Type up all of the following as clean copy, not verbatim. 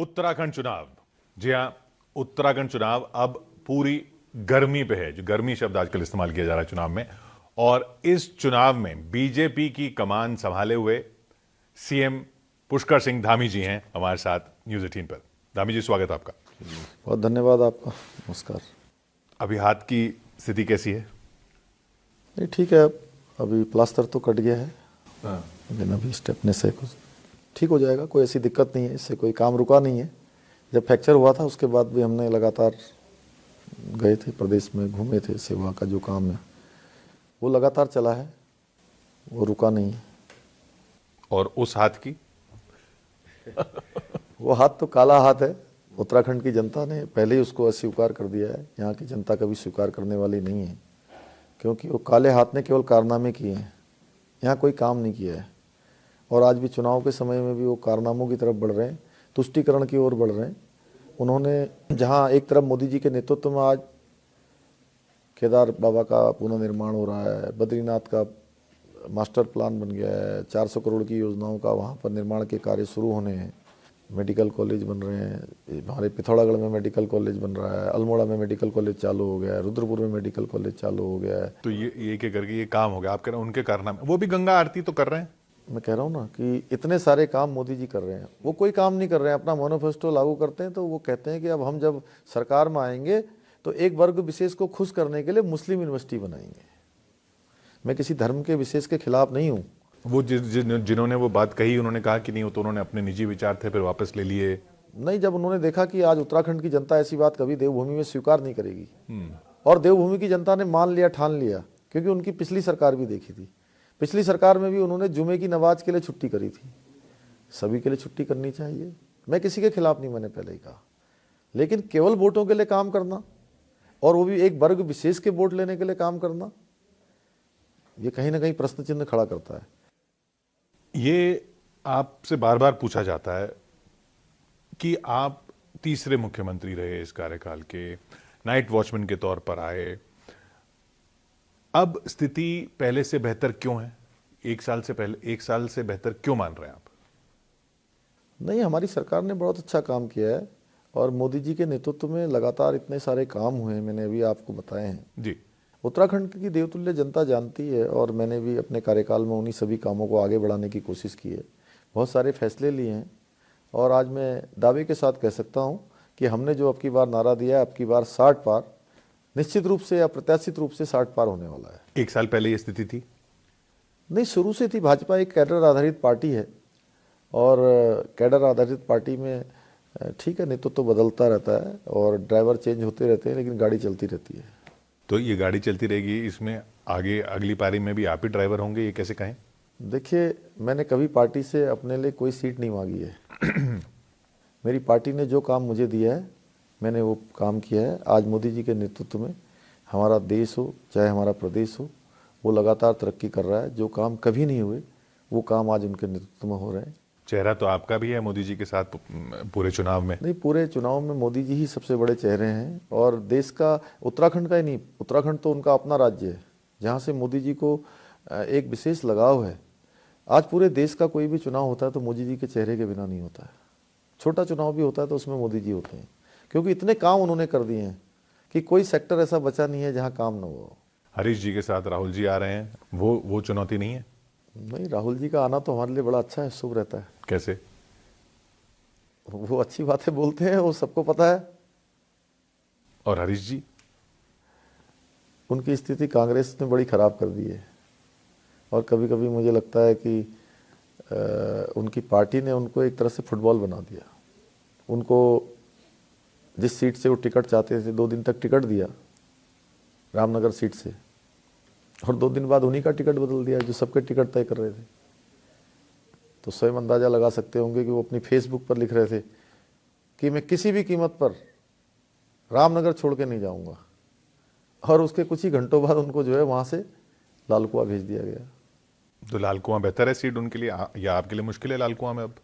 उत्तराखंड चुनाव। जी हां, उत्तराखंड चुनाव अब पूरी गर्मी पे है। जो गर्मी शब्द आजकल इस्तेमाल किया जा रहा है चुनाव में, और इस चुनाव में बीजेपी की कमान संभाले हुए सीएम पुष्कर सिंह धामी जी हैं हमारे साथ न्यूज़ 18 पर। धामी जी, स्वागत आपका। बहुत धन्यवाद आपका। नमस्कार। अभी हाथ की स्थिति कैसी है? नहीं, ठीक है। अभी प्लास्टर तो कट गया है, लेकिन अभी स्टेपने से कुछ ठीक हो जाएगा। कोई ऐसी दिक्कत नहीं है, इससे कोई काम रुका नहीं है। जब फ्रैक्चर हुआ था उसके बाद भी हमने लगातार गए थे, प्रदेश में घूमे थे। सेवा का जो काम है वो लगातार चला है, वो रुका नहीं है। और उस हाथ की वो हाथ तो काला हाथ है। उत्तराखंड की जनता ने पहले ही उसको अस्वीकार कर दिया है। यहाँ की जनता कभी स्वीकार करने वाली नहीं है, क्योंकि वो काले हाथ ने केवल कारनामे किए हैं, यहाँ कोई काम नहीं किया है। और आज भी चुनाव के समय में भी वो कारनामों की तरफ बढ़ रहे हैं, तुष्टीकरण की ओर बढ़ रहे हैं। उन्होंने जहाँ एक तरफ मोदी जी के नेतृत्व में आज केदार बाबा का पुनर्निर्माण हो रहा है, बद्रीनाथ का मास्टर प्लान बन गया है, 400 करोड़ की योजनाओं का वहाँ पर निर्माण के कार्य शुरू होने हैं, मेडिकल कॉलेज बन रहे हैं, हमारे पिथौरागढ़ में मेडिकल कॉलेज बन रहा है, अल्मोड़ा में मेडिकल कॉलेज चालू हो गया है, रुद्रपुर में मेडिकल कॉलेज चालू हो गया है। तो ये के करके ये काम हो गया। आप कह रहे हैं उनके कारनामे, वो भी गंगा आरती तो कर रहे हैं। मैं कह रहा हूँ ना कि इतने सारे काम मोदी जी कर रहे हैं, वो कोई काम नहीं कर रहे हैं। अपना मैनिफेस्टो लागू करते हैं तो वो कहते हैं कि अब हम जब सरकार में आएंगे तो एक वर्ग विशेष को खुश करने के लिए मुस्लिम यूनिवर्सिटी बनाएंगे। मैं किसी धर्म के विशेष के खिलाफ नहीं हूँ। वो जिन्होंने वो बात कही, उन्होंने कहा कि नहीं, वो तो उन्होंने अपने निजी विचार थे, फिर वापस ले लिए। नहीं, जब उन्होंने देखा कि आज उत्तराखंड की जनता ऐसी बात कभी देवभूमि में स्वीकार नहीं करेगी, और देवभूमि की जनता ने मान लिया, ठान लिया, क्योंकि उनकी पिछली सरकार भी देखी थी। पिछली सरकार में भी उन्होंने जुमे की नमाज के लिए छुट्टी करी थी। सभी के लिए छुट्टी करनी चाहिए, मैं किसी के खिलाफ नहीं, मैंने पहले ही कहा। लेकिन केवल वोटों के लिए काम करना, और वो भी एक वर्ग विशेष के वोट लेने के लिए काम करना, ये कहीं ना कहीं प्रश्न चिन्ह खड़ा करता है। ये आपसे बार बार पूछा जाता है कि आप तीसरे मुख्यमंत्री रहे इस कार्यकाल के, नाइट वॉचमैन के तौर पर आए। अब स्थिति पहले से बेहतर क्यों है? एक साल से बेहतर क्यों मान रहे हैं आप? नहीं, हमारी सरकार ने बहुत अच्छा काम किया है, और मोदी जी के नेतृत्व में लगातार इतने सारे काम हुए हैं, मैंने अभी आपको बताए हैं जी। उत्तराखंड की देवतुल्य जनता जानती है, और मैंने भी अपने कार्यकाल में उन्हीं सभी कामों को आगे बढ़ाने की कोशिश की है। बहुत सारे फैसले लिए हैं, और आज मैं दावे के साथ कह सकता हूं कि हमने जो अब की बार नारा दिया है, अब की बार 60 पार, निश्चित रूप से या प्रत्याशित रूप से 60 पार होने वाला है। एक साल पहले ये स्थिति थी? नहीं, शुरू से थी। भाजपा एक कैडर आधारित पार्टी है, और कैडर आधारित पार्टी में ठीक है, नेतृत्व तो बदलता रहता है और ड्राइवर चेंज होते रहते हैं, लेकिन गाड़ी चलती रहती है। तो ये गाड़ी चलती रहेगी, इसमें आगे अगली पारी में भी आप ही ड्राइवर होंगे, ये कैसे कहें? देखिए, मैंने कभी पार्टी से अपने लिए कोई सीट नहीं मांगी है। मेरी पार्टी ने जो काम मुझे दिया है, मैंने वो काम किया है। आज मोदी जी के नेतृत्व में हमारा देश हो, चाहे हमारा प्रदेश हो, वो लगातार तरक्की कर रहा है। जो काम कभी नहीं हुए, वो काम आज उनके नेतृत्व में हो रहे हैं। चेहरा तो आपका भी है मोदी जी के साथ पूरे चुनाव में। नहीं, पूरे चुनाव में मोदी जी ही सबसे बड़े चेहरे हैं, और देश का, उत्तराखंड का ही नहीं, उत्तराखंड तो उनका अपना राज्य है, जहाँ से मोदी जी को एक विशेष लगाव है। आज पूरे देश का कोई भी चुनाव होता है तो मोदी जी के चेहरे के बिना नहीं होता है। छोटा चुनाव भी होता है तो उसमें मोदी जी होते हैं, क्योंकि इतने काम उन्होंने कर दिए हैं कि कोई सेक्टर ऐसा बचा नहीं है जहाँ काम न हो। हरीश जी के साथ राहुल जी आ रहे हैं, वो चुनौती नहीं है? नहीं, राहुल जी का आना तो हमारे लिए बड़ा अच्छा है, शुभ रहता है। कैसे? वो अच्छी बातें बोलते हैं, वो सबको पता है। और हरीश जी? उनकी स्थिति कांग्रेस ने बड़ी खराब कर दी है, और कभी कभी मुझे लगता है कि उनकी पार्टी ने उनको एक तरह से फुटबॉल बना दिया। उनको जिस सीट से वो टिकट चाहते थे, 2 दिन तक टिकट दिया रामनगर सीट से, और 2 दिन बाद उन्हीं का टिकट बदल दिया जो सबके टिकट तय कर रहे थे। तो स्वयं अंदाजा लगा सकते होंगे कि वो अपनी फेसबुक पर लिख रहे थे कि मैं किसी भी कीमत पर रामनगर छोड़ के नहीं जाऊंगा, और उसके कुछ ही घंटों बाद उनको जो है वहां से लाल कुआं भेज दिया गया। तो लाल कुआं बेहतर है सीट उनके लिए, या आपके लिए मुश्किल है लाल कुआं में अब?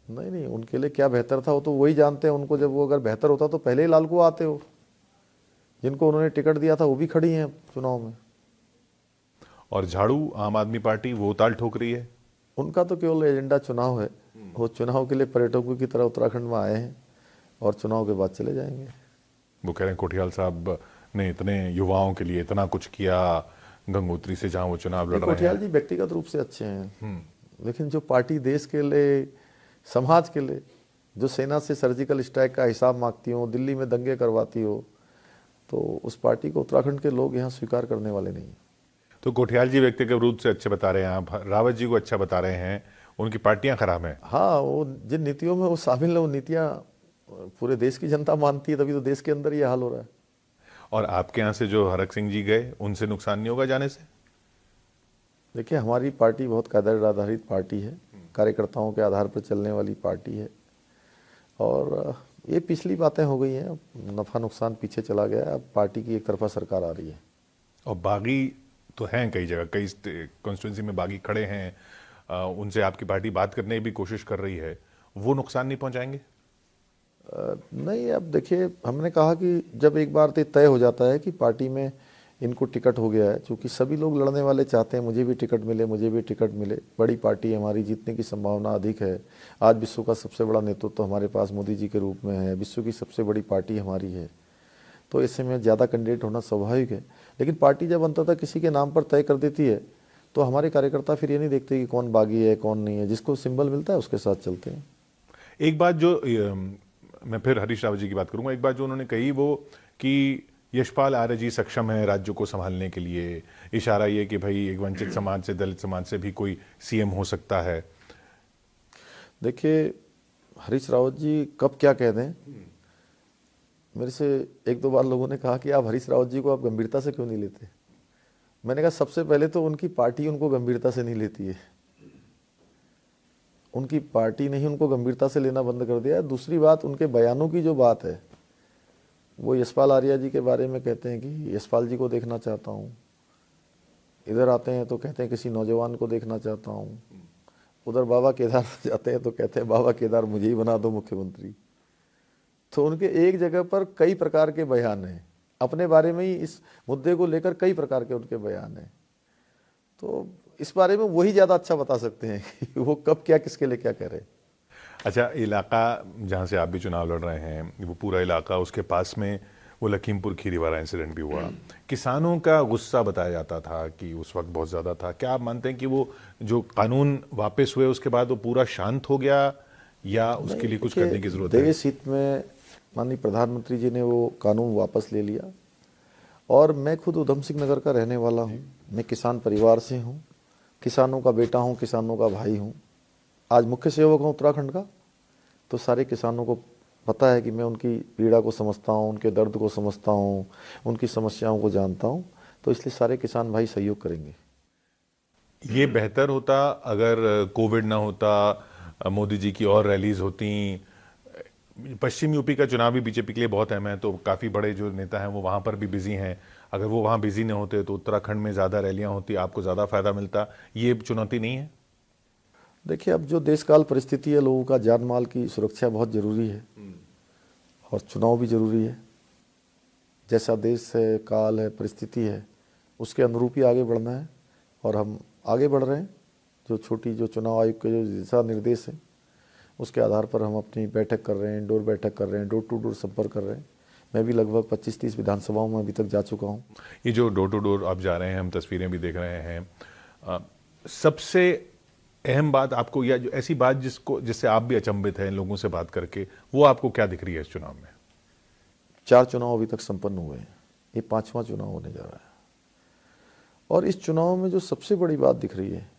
नहीं, उनके लिए क्या बेहतर था वो तो वही जानते हैं। उनको, जब वो अगर बेहतर होता तो पहले ही लाल कुआं आते हो। जिनको उन्होंने टिकट दिया था वो भी खड़ी हैं चुनाव में। और झाड़ू आम आदमी पार्टी वो ताल ठोक रही है। उनका तो केवल एजेंडा चुनाव है। वो चुनाव के लिए पर्यटकों की तरह उत्तराखंड में आए हैं और चुनाव के बाद चले जाएंगे। वो कह रहे हैं कोठियाल साहब ने इतने युवाओं के लिए इतना कुछ किया, गंगोत्री से जहां वो चुनाव लड़ रहे कोठियाल हैं। जी व्यक्तिगत रूप से अच्छे हैं, लेकिन जो पार्टी देश के लिए, समाज के लिए, जो सेना से सर्जिकल स्ट्राइक का हिसाब मांगती हो, दिल्ली में दंगे करवाती हो, तो उस पार्टी को उत्तराखंड के लोग यहाँ स्वीकार करने वाले नहीं। तो कोठियाल जी व्यक्तिगत रूप से अच्छे बता रहे हैं, आप रावत जी को अच्छा बता रहे हैं, उनकी पार्टियां खराब हैं। हाँ, वो जिन नीतियों में वो शामिल है, वो नीतियाँ पूरे देश की जनता मानती है, तभी तो देश के अंदर ये हाल हो रहा है। और आपके यहाँ से जो हरक सिंह जी गए, उनसे नुकसान नहीं होगा जाने से? देखिए, हमारी पार्टी बहुत कायदे आधारित पार्टी है, कार्यकर्ताओं के आधार पर चलने वाली पार्टी है, और ये पिछली बातें हो गई हैं, नफा नुकसान पीछे चला गया, अब पार्टी की एक तरफा सरकार आ रही है। और बागी तो हैं कई जगह, कई कॉन्स्टिट्यूंसी में बागी खड़े हैं, उनसे आपकी पार्टी बात करने की भी कोशिश कर रही है, वो नुकसान नहीं पहुंचाएंगे? नहीं, अब देखिए, हमने कहा कि जब एक बार तय हो जाता है कि पार्टी में इनको टिकट हो गया है, क्योंकि सभी लोग लड़ने वाले चाहते हैं मुझे भी टिकट मिले, मुझे भी टिकट मिले, बड़ी पार्टी है हमारी, जीतने की संभावना अधिक है। आज विश्व का सबसे बड़ा नेतृत्व तो हमारे पास मोदी जी के रूप में है, विश्व की सबसे बड़ी पार्टी हमारी है, तो ऐसे में ज़्यादा कैंडिडेट होना स्वाभाविक है। लेकिन पार्टी जब अंततः किसी के नाम पर तय कर देती है, तो हमारे कार्यकर्ता फिर ये नहीं देखते कि कौन बागी है कौन नहीं है, जिसको सिंबल मिलता है उसके साथ चलते हैं। एक बात जो मैं फिर हरीश रावत जी की बात करूंगा, एक बात जो उन्होंने कही वो कि यशपाल आर्य जी सक्षम है राज्य को संभालने के लिए, इशारा ये कि भाई एक वंचित समाज से, दलित समाज से भी कोई सीएम हो सकता है। देखिए, हरीश रावत जी कब क्या कह दें, मेरे से एक दो बार लोगों ने कहा कि आप हरीश रावत जी को आप गंभीरता से क्यों नहीं लेते। मैंने कहा सबसे पहले तो उनकी पार्टी उनको गंभीरता से नहीं लेती है, उनकी पार्टी ने ही उनको गंभीरता से लेना बंद कर दिया है। दूसरी बात, उनके बयानों की जो बात है, वो यशपाल आर्या जी के बारे में कहते हैं कि यशपाल जी को देखना चाहता हूँ, इधर आते हैं तो कहते हैं किसी नौजवान को देखना चाहता हूँ, उधर बाबा केदार जाते हैं तो कहते हैं बाबा केदार मुझे ही बना दो मुख्यमंत्री। तो उनके एक जगह पर कई प्रकार के बयान हैं, अपने बारे में ही इस मुद्दे को लेकर कई प्रकार के उनके बयान हैं, तो इस बारे में वही ज़्यादा अच्छा बता सकते हैं कि वो कब क्या किसके लिए क्या कह रहे हैं। अच्छा, इलाका जहाँ से आप भी चुनाव लड़ रहे हैं, वो पूरा इलाका, उसके पास में वो लखीमपुर खीरी वाला इंसिडेंट भी हुआ, किसानों का गुस्सा बताया जाता था कि उस वक्त बहुत ज़्यादा था। क्या आप मानते हैं कि वो जो कानून वापस हुए उसके बाद वो पूरा शांत हो गया, या उसके लिए कुछ करने की ज़रूरत है? देश हित में माननीय प्रधानमंत्री जी ने वो कानून वापस ले लिया, और मैं खुद उधम सिंह नगर का रहने वाला हूँ, मैं किसान परिवार से हूँ, किसानों का बेटा हूँ, किसानों का भाई हूँ, आज मुख्य सेवक हूँ उत्तराखंड का, तो सारे किसानों को पता है कि मैं उनकी पीड़ा को समझता हूँ, उनके दर्द को समझता हूँ, उनकी समस्याओं को जानता हूँ, तो इसलिए सारे किसान भाई सहयोग करेंगे। ये बेहतर होता अगर कोविड ना होता, मोदी जी की और रैलीज होती। पश्चिम यूपी का चुनाव भी बीजेपी के लिए बहुत अहम है, तो काफ़ी बड़े जो नेता हैं वो वहाँ पर भी बिजी हैं, अगर वो वहाँ बिजी नहीं होते तो उत्तराखंड में ज़्यादा रैलियाँ होती, आपको ज़्यादा फायदा मिलता। ये चुनौती नहीं है? देखिए, अब जो देश काल परिस्थिति है, लोगों का जान माल की सुरक्षा बहुत ज़रूरी है, और चुनाव भी ज़रूरी है। जैसा देश है, काल है, परिस्थिति है, उसके अनुरूप ही आगे बढ़ना है, और हम आगे बढ़ रहे हैं। जो चुनाव आयोग के जो दिशा निर्देश हैं, उसके आधार पर हम अपनी बैठक कर रहे हैं, इंडोर बैठक कर रहे हैं, डोर टू डोर संपर्क कर रहे हैं। मैं भी लगभग 25-30 विधानसभाओं में अभी तक जा चुका हूँ। ये जो डोर टू डोर आप जा रहे हैं, हम तस्वीरें भी देख रहे हैं, सबसे अहम बात आपको, या जो ऐसी बात जिससे आप भी अचंभित हैं लोगों से बात करके, वो आपको क्या दिख रही है इस चुनाव में? 4 चुनाव अभी तक संपन्न हुए हैं, ये 5वां चुनाव होने जा रहा है, और इस चुनाव में जो सबसे बड़ी बात दिख रही है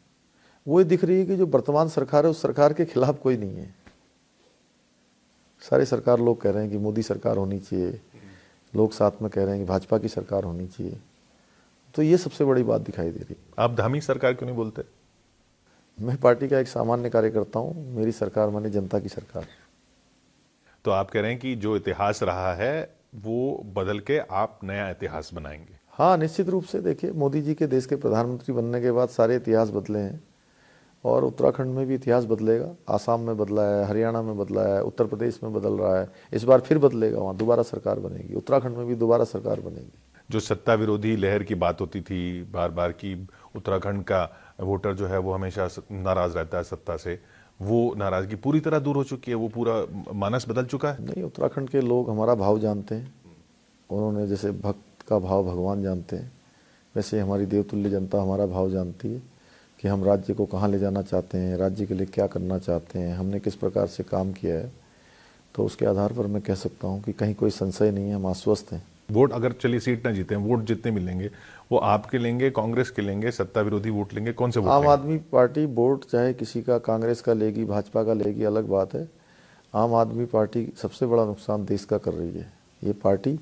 वो ये दिख रही है कि जो वर्तमान सरकार है, उस सरकार के खिलाफ कोई नहीं है। सारे सरकार लोग कह रहे हैं कि मोदी सरकार होनी चाहिए, लोग साथ में कह रहे हैं कि भाजपा की सरकार होनी चाहिए, तो ये सबसे बड़ी बात दिखाई दे रही। आप धामी सरकार क्यों नहीं बोलते? मैं पार्टी का एक सामान्य कार्यकर्ता हूँ, मेरी सरकार माने जनता की सरकार। तो आप कह रहे हैं कि जो इतिहास रहा है वो बदल के आप नया इतिहास बनाएंगे? हाँ, निश्चित रूप से। देखिए, मोदी जी के देश के प्रधानमंत्री बनने के बाद सारे इतिहास बदले हैं, और उत्तराखंड में भी इतिहास बदलेगा। आसाम में बदला है, हरियाणा में बदला है, उत्तर प्रदेश में बदल रहा है, इस बार फिर बदलेगा, वहाँ दोबारा सरकार बनेगी, उत्तराखंड में भी दोबारा सरकार बनेगी। जो सत्ता विरोधी लहर की बात होती थी बार बार की उत्तराखंड का वोटर जो है वो हमेशा नाराज रहता है सत्ता से, वो नाराजगी पूरी तरह दूर हो चुकी है, वो पूरा मानस बदल चुका है? नहीं, उत्तराखंड के लोग हमारा भाव जानते हैं। उन्होंने जैसे भक्त का भाव भगवान जानते हैं, वैसे हमारी देवतुल्य जनता हमारा भाव जानती है कि हम राज्य को कहाँ ले जाना चाहते हैं, राज्य के लिए क्या करना चाहते हैं, हमने किस प्रकार से काम किया है। तो उसके आधार पर मैं कह सकता हूँ कि कहीं कोई संशय नहीं है, हम आश्वस्त हैं। वोट अगर चलिए सीट ना जीते, वोट जितने मिलेंगे वो आपके लेंगे, कांग्रेस के लेंगे, सत्ता विरोधी वोट लेंगे, कौन से वोट आम लेंगे? आदमी पार्टी वोट चाहे किसी का कांग्रेस का लेगी, भाजपा का लेगी, अलग बात है। आम आदमी पार्टी सबसे बड़ा नुकसान देश का कर रही है। ये पार्टी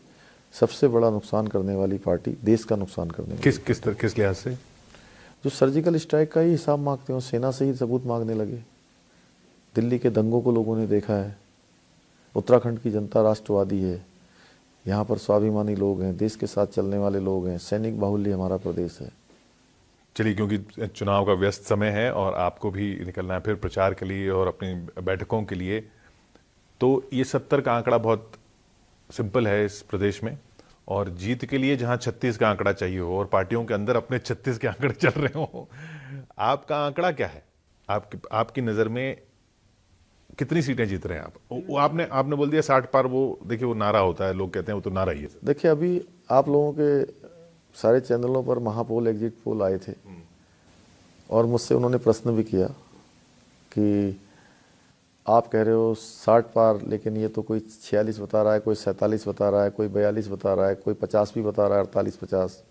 सबसे बड़ा नुकसान करने वाली पार्टी, देश का नुकसान करने वाली। किस लिहाज से? जो सर्जिकल स्ट्राइक का ही हिसाब मांगते हो, सेना से ही सबूत मांगने लगे। दिल्ली के दंगों को लोगों ने देखा है। उत्तराखंड की जनता राष्ट्रवादी है, यहाँ पर स्वाभिमानी लोग हैं, देश के साथ चलने वाले लोग हैं, सैनिक बाहुल्य हमारा प्रदेश है। चलिए, क्योंकि चुनाव का व्यस्त समय है और आपको भी निकलना है फिर प्रचार के लिए और अपनी बैठकों के लिए, तो ये 70 का आंकड़ा बहुत सिंपल है इस प्रदेश में, और जीत के लिए जहां 36 का आंकड़ा चाहिए हो और पार्टियों के अंदर अपने 36 के आंकड़े चल रहे हो, आपका आंकड़ा क्या है? आपकी नजर में कितनी सीटें जीत रहे हैं आप? आपने बोल दिया 60 पार, वो देखिए वो नारा होता है, लोग कहते हैं वो तो नारा ही है। देखिए, अभी आप लोगों के सारे चैनलों पर महापोल एग्जिट पोल आए थे और मुझसे उन्होंने प्रश्न भी किया कि आप कह रहे हो 60 पार, लेकिन ये तो कोई 46 बता रहा है, कोई 47 बता रहा है, कोई 42 बता रहा है, कोई 50 भी बता रहा है, 48-50।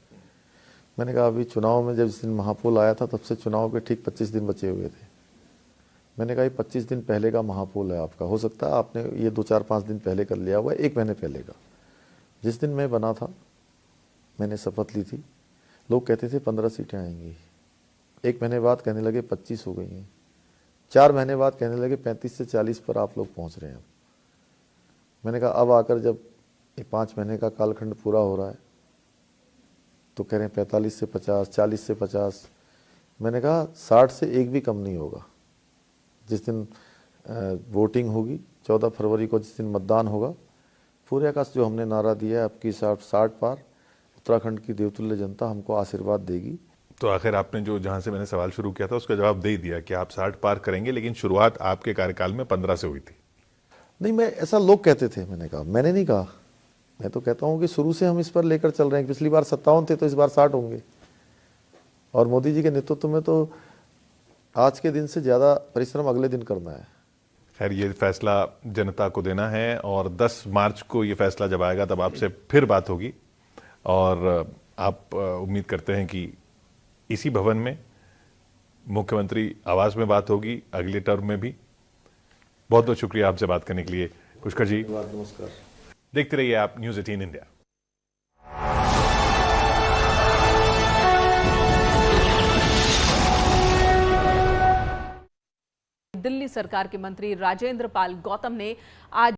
मैंने कहा अभी चुनाव में जब जिस दिन महापोल आया था तब से चुनाव के ठीक 25 दिन बचे हुए थे। मैंने कहा ये 25 दिन पहले का महापोल है आपका, हो सकता है आपने ये 2-4-5 दिन पहले कर लिया हुआ है, 1 महीने पहले का। जिस दिन मैं बना था, मैंने शपथ ली थी, लोग कहते थे 15 सीटें आएंगी। 1 महीने बाद कहने लगे 25 हो गई हैं। 4 महीने बाद कहने लगे 35 से 40 पर आप लोग पहुंच रहे हैं। मैंने कहा अब आकर जब ये 5 महीने का कालखंड पूरा हो रहा है तो कह रहे हैं 45 से 50, 40 से 50। मैंने कहा 60 से एक भी कम नहीं होगा। जिस दिन वोटिंग होगी 14 फरवरी को, जिस दिन मतदान होगा, पूरे का जो हमने नारा दिया है आपकी 60 पार, उत्तराखंड की देवतुल्य जनता हमको आशीर्वाद देगी। तो आखिर आपने जो जहां से मैंने सवाल शुरू किया था उसका जवाब दे ही दिया कि आप 60 पार करेंगे, लेकिन शुरुआत आपके कार्यकाल में 15 से हुई थी। नहीं, मैं ऐसा लोग कहते थे, मैंने नहीं कहा। मैं तो कहता हूं कि शुरू से हम इस पर लेकर चल रहे हैं। पिछली बार 57 थे तो इस बार 60 होंगे, और मोदी जी के नेतृत्व में तो आज के दिन से ज़्यादा परिश्रम अगले दिन करना है। खैर, ये फैसला जनता को देना है और 10 मार्च को ये फैसला जब आएगा तब आपसे फिर बात होगी, और आप उम्मीद करते हैं कि इसी भवन में मुख्यमंत्री आवास में बात होगी अगले टर्म में भी। बहुत बहुत शुक्रिया आपसे बात करने के लिए पुष्कर जी। नमस्कार। देखते रहिए आप न्यूज़ 18 इंडिया। दिल्ली सरकार के मंत्री राजेंद्र पाल गौतम ने आज